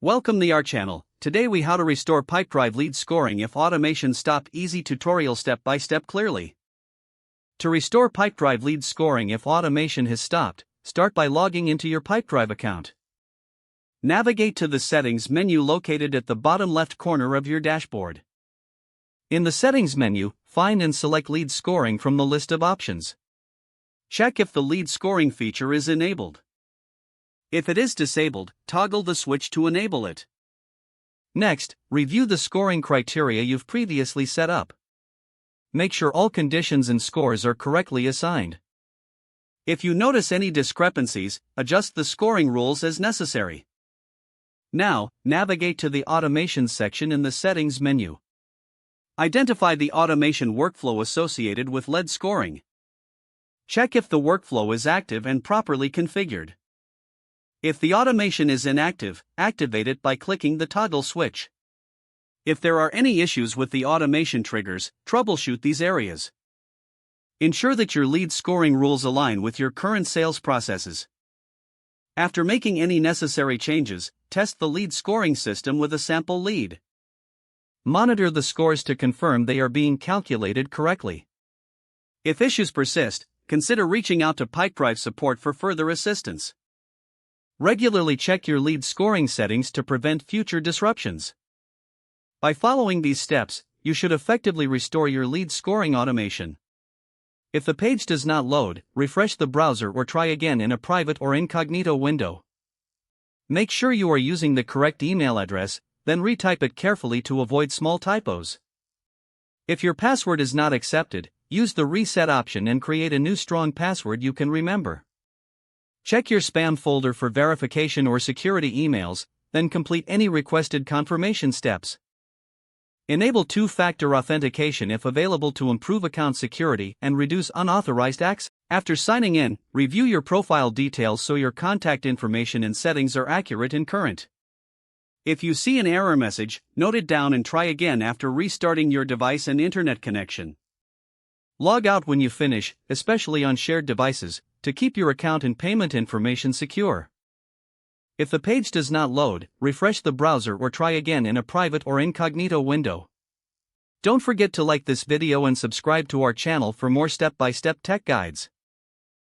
Welcome to our channel. Today we how to restore Pipedrive lead scoring if automation stopped. Easy tutorial step by step clearly. To restore Pipedrive lead scoring if automation has stopped, start by logging into your Pipedrive account. Navigate to the settings menu located at the bottom left corner of your dashboard. In the settings menu, find and select lead scoring from the list of options. Check if the lead scoring feature is enabled. If it is disabled, toggle the switch to enable it. Next, review the scoring criteria you've previously set up. Make sure all conditions and scores are correctly assigned. If you notice any discrepancies, adjust the scoring rules as necessary. Now, navigate to the Automation section in the Settings menu. Identify the automation workflow associated with lead scoring. Check if the workflow is active and properly configured. If the automation is inactive, activate it by clicking the toggle switch. If there are any issues with the automation triggers, troubleshoot these areas. Ensure that your lead scoring rules align with your current sales processes. After making any necessary changes, test the lead scoring system with a sample lead. Monitor the scores to confirm they are being calculated correctly. If issues persist, consider reaching out to Pipedrive support for further assistance. Regularly check your lead scoring settings to prevent future disruptions. By following these steps, you should effectively restore your lead scoring automation. If the page does not load, refresh the browser or try again in a private or incognito window. Make sure you are using the correct email address, then retype it carefully to avoid small typos. If your password is not accepted, use the reset option and create a new strong password you can remember. Check your spam folder for verification or security emails, then complete any requested confirmation steps. Enable two-factor authentication if available to improve account security and reduce unauthorized access. After signing in, review your profile details so your contact information and settings are accurate and current. If you see an error message, note it down and try again after restarting your device and internet connection. Log out when you finish, especially on shared devices, to keep your account and payment information secure. If the page does not load, refresh the browser or try again in a private or incognito window. Don't forget to like this video and subscribe to our channel for more step-by-step tech guides.